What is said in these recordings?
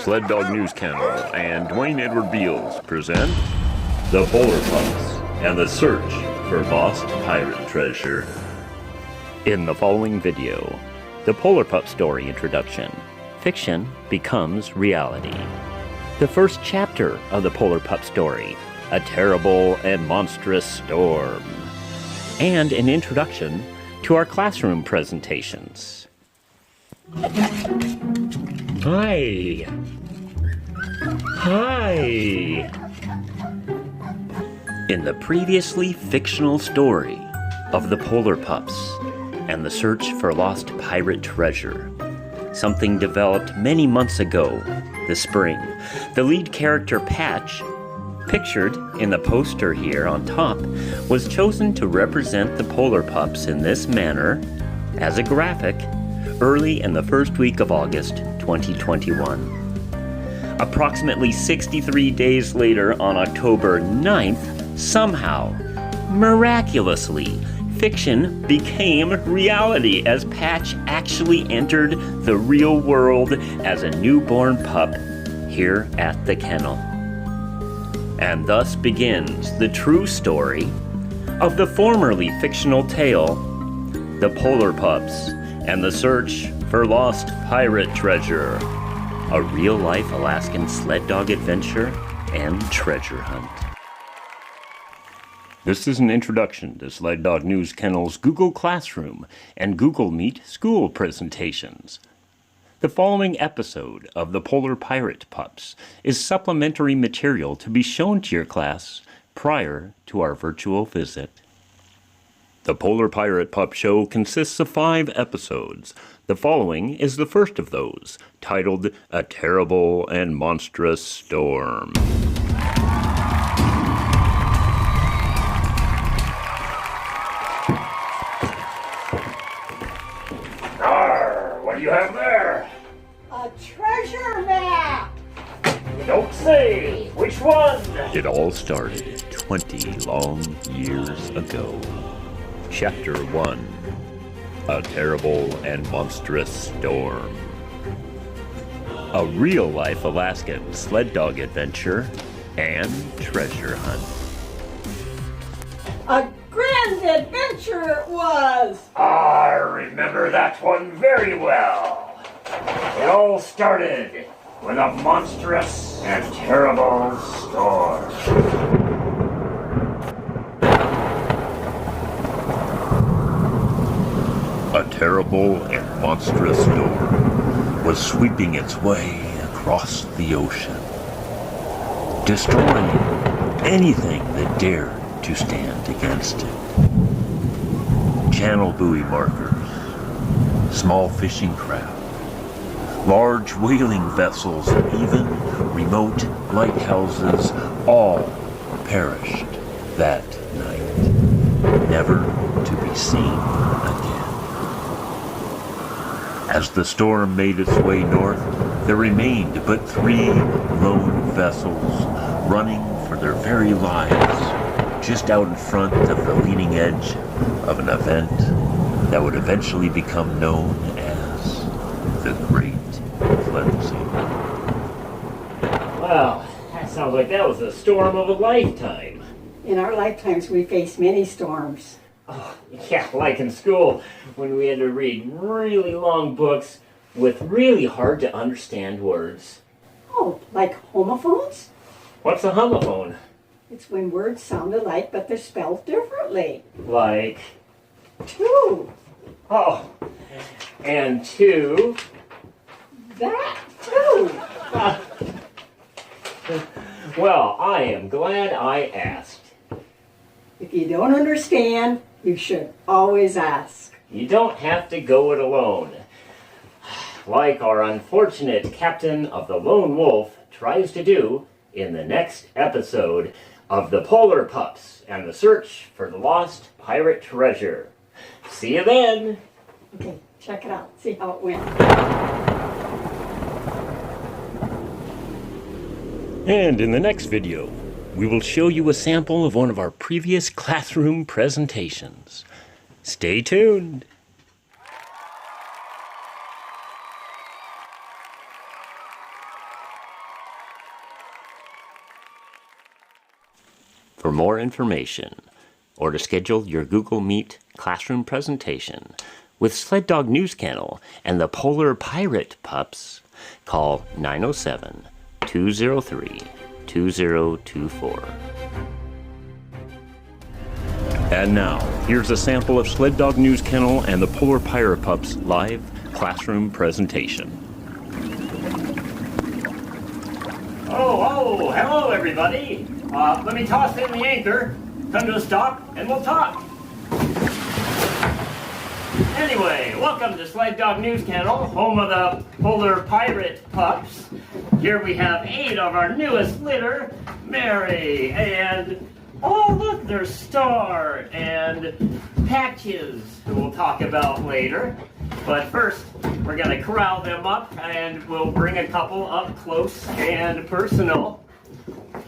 Sled Dog News Kennel and Dwayne Edward Beals present The Polar Pups and the Search for Lost Pirate Treasure. In the following video, the Polar Pup story introduction, fiction becomes reality. The first chapter of the Polar Pup story, a terrible and monstrous storm. And an introduction to our classroom presentations. Hi! Hi! In the previously fictional story of the Polar Pups and the search for lost pirate treasure, something developed many months ago this spring. The lead character, Patch, pictured in the poster here on top, was chosen to represent the Polar Pups in this manner as a graphic early in the first week of August 2021. Approximately 63 days later, on October 9th, somehow, miraculously, fiction became reality as Patch actually entered the real world as a newborn pup here at the kennel. And thus begins the true story of the formerly fictional tale, The Polar Pups and the Search for Lost Pirate Treasure, a real-life Alaskan sled dog adventure and treasure hunt. This is an introduction to Sled Dog News Kennel's Google Classroom and Google Meet school presentations. The following episode of The Polar Pirate Pups is supplementary material to be shown to your class prior to our virtual visit. The Polar Pirate Pup Show consists of 5 episodes. The following is the first of those, titled A Terrible and Monstrous Storm. Arr, what do you have there? A treasure map! Don't say! Which one? It all started 20 long years ago. Chapter 1, A Terrible and Monstrous Storm. A real-life Alaskan sled dog adventure and treasure hunt. A grand adventure it was! I remember that one very well. It all started with a monstrous and terrible storm. A terrible and monstrous storm was sweeping its way across the ocean, destroying anything that dared to stand against it. Channel buoy markers, small fishing craft, large whaling vessels, and even remote lighthouses all perished that night, never to be seen again. As the storm made its way north, there remained but 3 lone vessels running for their very lives just out in front of the leading edge of an event that would eventually become known as the Great Cleansing. Wow, that sounds like that was the storm of a lifetime. In our lifetimes, we face many storms. Oh, yeah, like in school, when we had to read really long books with really hard to understand words. Oh, like homophones? What's a homophone? It's when words sound alike, but they're spelled differently. Like, Two. oh, and two. That too. Well, I am glad I asked. If you don't understand, you should always ask. You don't have to go it alone. Like our unfortunate captain of the Lone Wolf tries to do in the next episode of The Polar Pups and the Search for the Lost Pirate Treasure. See you then! Okay, check it out. See how it went. And in the next video, we will show you a sample of one of our previous classroom presentations. Stay tuned! For more information, or to schedule your Google Meet classroom presentation with Sled Dog News Kennel and the Polar Pirate Pups, call 907-203-2024. And now, here's a sample of Sled Dog News Kennel and the Polar Pirate Pups live classroom presentation. Oh, hello everybody. Let me toss in the anchor, come to a stop, and we'll talk. Anyway, welcome to Sled Dog News Kennel, home of the Polar Pirate Pups. Here we have 8 of our newest litter, Mary, and oh look, there's Star and Patches, who we'll talk about later. But first, we're going to corral them up, and we'll bring a couple up close and personal.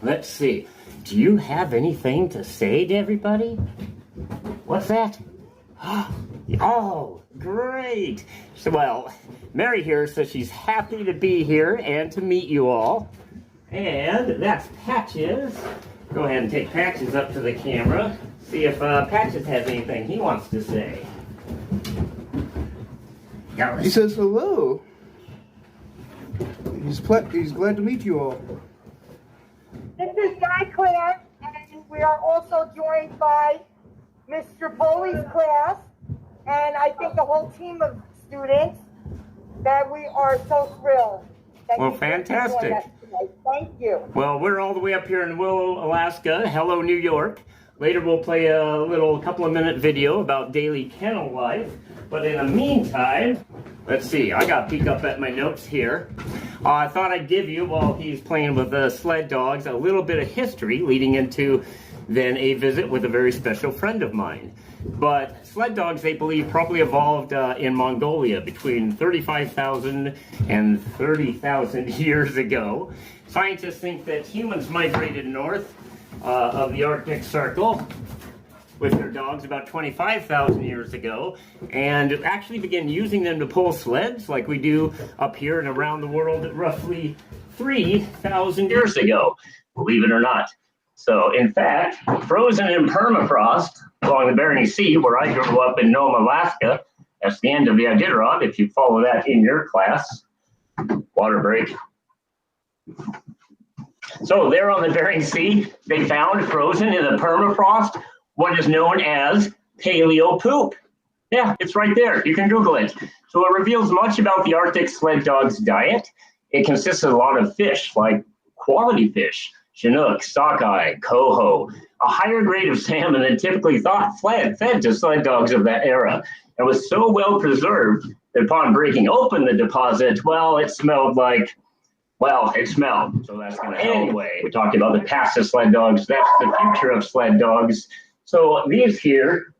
Let's see. Do you have anything to say to everybody? What's that? Oh, great. So, well, Mary here says she's happy to be here and to meet you all. And that's Patches. Go ahead and take Patches up to the camera. See if Patches has anything he wants to say. He says hello. He's glad to meet you all. This is my class, and we are also joined by Mr. Bowley's class, and I think the whole team of students, that we are so thrilled. Well, fantastic. Thank you. Well, we're all the way up here in Willow, Alaska. Hello, New York. Later, we'll play a couple of minute video about daily kennel life. But in the meantime, let's see, I got to peek up at my notes here. I thought I'd give you, while he's playing with the sled dogs, a little bit of history leading into then a visit with a very special friend of mine. But sled dogs, they believe, probably evolved in Mongolia between 35,000 and 30,000 years ago. Scientists think that humans migrated north of the Arctic Circle with their dogs about 25,000 years ago, and actually began using them to pull sleds like we do up here and around the world roughly 3,000 years ago, believe it or not. So, in fact, frozen in permafrost along the Bering Sea, where I grew up in Nome, Alaska, that's the end of the Iditarod, if you follow that in your class. Water break. So there on the Bering Sea, they found frozen in the permafrost what is known as paleo poop. Yeah, it's right there. You can Google it. So it reveals much about the Arctic sled dog's diet. It consists of a lot of fish, like quality fish, Chinook, sockeye, coho, a higher grade of salmon than typically fed to sled dogs of that era. It was so well preserved that upon breaking open the deposit, well, it smelled like, it smelled. So that's going to help. Anyway, we talked about the past of sled dogs. That's the future of sled dogs. So these here,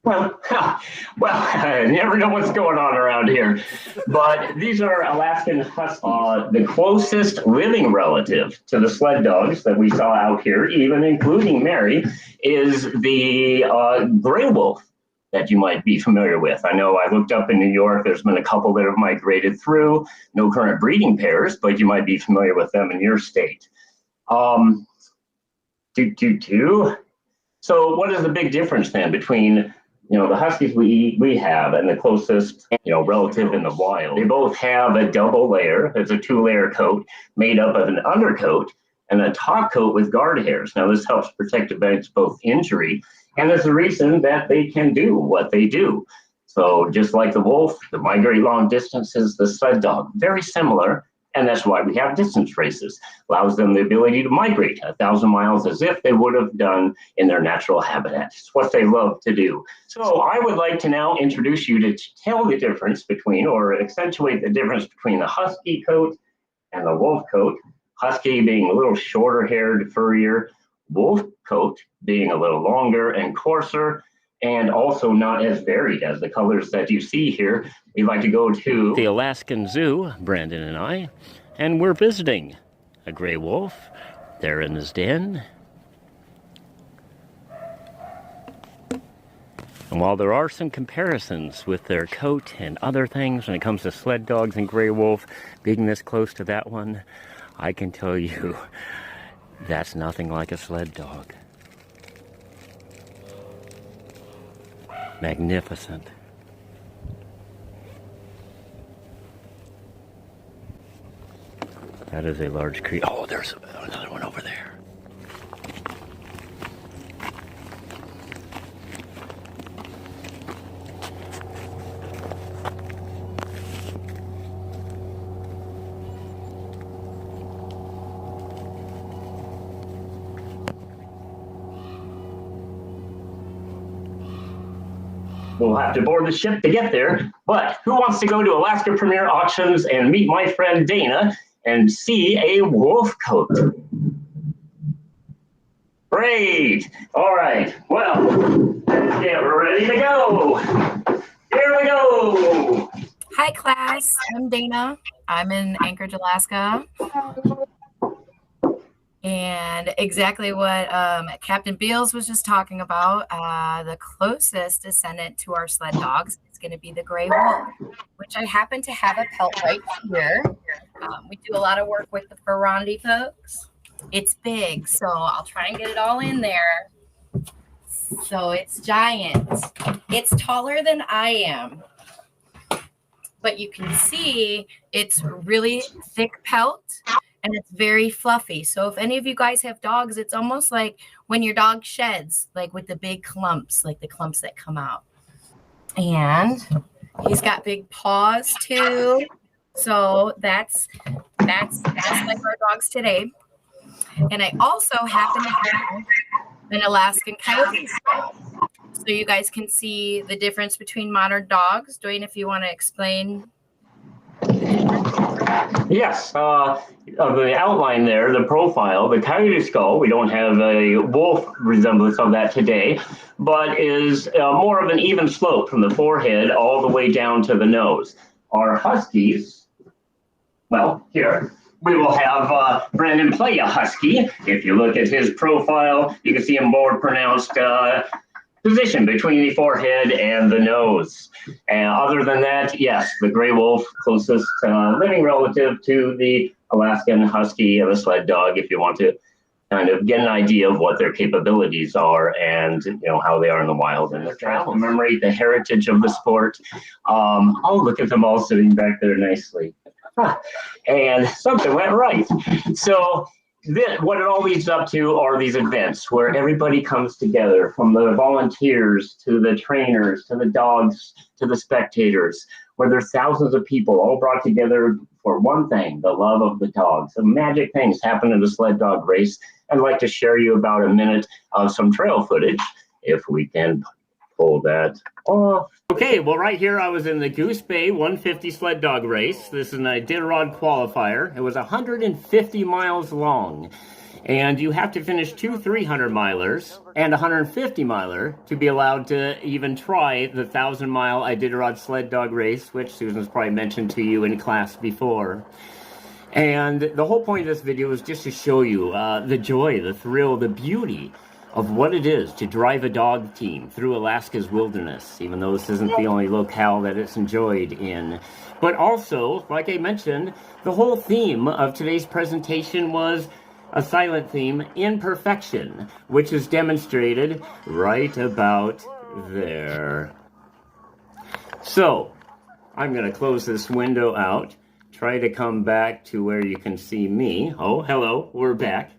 I never know what's going on around here. But these are Alaskan Huskies, the closest living relative to the sled dogs that we saw out here, even including Mary, is the gray wolf that you might be familiar with. I know I looked up in New York, there's been a couple that have migrated through, no current breeding pairs, but you might be familiar with them in your state. So what is the big difference then between the Huskies we have and the closest relative in the wild? They both have a double layer. It's a 2-layer coat made up of an undercoat and a top coat with guard hairs. Now this helps protect against both injury, and there's a reason that they can do what they do. So just like the wolf, they migrate long distances, the sled dog, very similar. And that's why we have distance races. Allows them the ability to migrate 1,000 miles as if they would have done in their natural habitat. It's what they love to do. So I would like to now introduce you to tell the difference between, or accentuate the difference between the husky coat and the wolf coat. Husky being a little shorter haired, furrier. Wolf coat being a little longer and coarser, and also not as varied as the colors that you see here. We'd like to go to the Alaskan Zoo, Brandon and I, and we're visiting a gray wolf there in his den. And while there are some comparisons with their coat and other things when it comes to sled dogs and gray wolf being this close to that one, I can tell you That's nothing like a sled dog. Magnificent. That is a large creek. Oh, there's another one over there. We'll have to board the ship to get there, but who wants to go to Alaska Premier Auctions and meet my friend Dana and see a wolf coat? Great! All right, well, let's get ready to go. Here we go. Hi, class. I'm Dana. I'm in Anchorage, Alaska. And exactly what Captain Beals was just talking about, the closest descendant to our sled dogs is going to be the gray wolf, which I happen to have a pelt right here. We do a lot of work with the Ferrandi folks. It's big, so I'll try and get it all in there. So it's giant. It's taller than I am. But you can see it's really thick pelt. And it's very fluffy. So if any of you guys have dogs, it's almost like when your dog sheds, like with the big clumps, like the clumps that come out. And he's got big paws too. So that's like our dogs today. And I also happen to have an Alaskan Coyote. So you guys can see the difference between modern dogs. Dwayne, if you want to explain. Yes, the outline there, the profile, the coyote skull, we don't have a wolf resemblance of that today, but is more of an even slope from the forehead all the way down to the nose. Our huskies, well, here, we will have Brandon Playa Husky. If you look at his profile, you can see a more pronounced position between the forehead and the nose. And other than that, yes, the gray wolf, closest living relative to the Alaskan Husky and the sled dog, if you want to kind of get an idea of what their capabilities are and how they are in the wild and try to commemorate the heritage of the sport. Oh, look at them all sitting back there nicely. And something went right. So what it all leads up to are these events where everybody comes together, from the volunteers to the trainers to the dogs to the spectators, where there's thousands of people all brought together for one thing, the love of the dogs. Some magic things happen in the sled dog race. I'd like to share you about a minute of some trail footage, if we can pull that off. Okay, well, right here I was in the Goose Bay 150 sled dog race. This is an Iditarod qualifier. It was 150 miles long, and you have to finish 2 300-milers and a 150-miler to be allowed to even try the 1,000-mile Iditarod sled dog race, which Susan's probably mentioned to you in class before. And the whole point of this video is just to show you the joy, the thrill, the beauty of what it is to drive a dog team through Alaska's wilderness, even though this isn't the only locale that it's enjoyed in. But also, like I mentioned, the whole theme of today's presentation was a silent theme, imperfection, which is demonstrated right about there. So, I'm going to close this window out, try to come back to where you can see me. Oh, hello, we're back.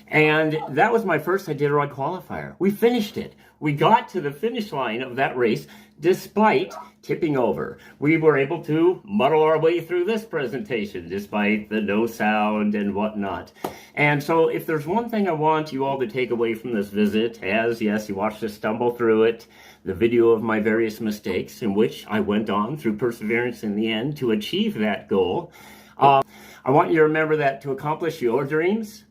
And that was my first Iditarod qualifier. We finished it. We got to the finish line of that race despite tipping over. We were able to muddle our way through this presentation despite the no sound and whatnot. And so if there's one thing I want you all to take away from this visit, as yes, you watched us stumble through it, the video of my various mistakes in which I went on through perseverance in the end to achieve that goal. I want you to remember that to accomplish your dreams,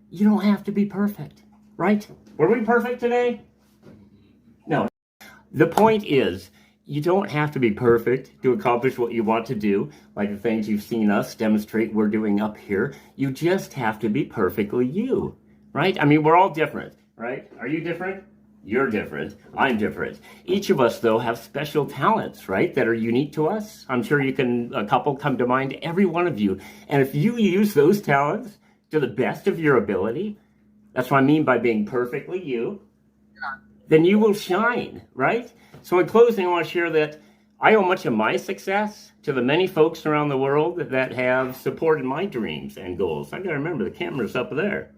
you don't have to be perfect, right? Were we perfect today? No. The point is, you don't have to be perfect to accomplish what you want to do, like the things you've seen us demonstrate we're doing up here. You just have to be perfectly you, right? I mean, we're all different, right? Are you different? You're different. I'm different. Each of us, though, have special talents, right, that are unique to us. I'm sure a couple come to mind, every one of you. And if you use those talents to the best of your ability, that's what I mean by being perfectly you, then you will shine, right? So in closing, I want to share that I owe much of my success to the many folks around the world that have supported my dreams and goals. I got to remember the camera's up there.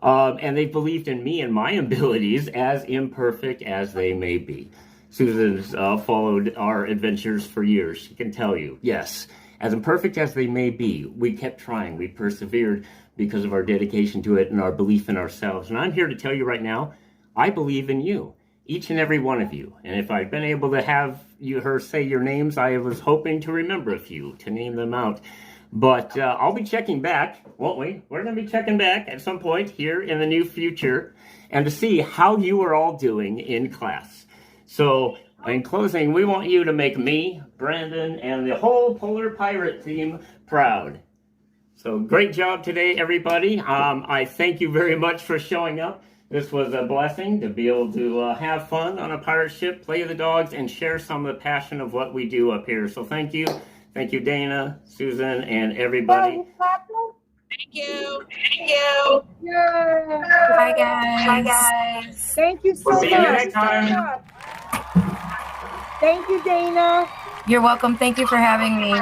And they've believed in me and my abilities, as imperfect as they may be. Susan's followed our adventures for years. She can tell you, yes, as imperfect as they may be, we kept trying. We persevered because of our dedication to it and our belief in ourselves. And I'm here to tell you right now, I believe in you, each and every one of you. And if I'd been able to have her say your names, I was hoping to remember a few, to name them out. But I'll be checking back, won't we? We're going to be checking back at some point here in the near future and to see how you are all doing in class. So in closing, we want you to make me, Brandon, and the whole Polar Pirate team proud. So great job today, everybody. I thank you very much for showing up. This was a blessing to be able to have fun on a pirate ship, play the dogs, and share some of the passion of what we do up here. So thank you. Thank you, Dana, Susan, and everybody. Thank you. Thank you. Yeah. Bye, guys. Bye, guys. Thank you so much. See you next time. Thank you, Dana. You're welcome. Thank you for having me.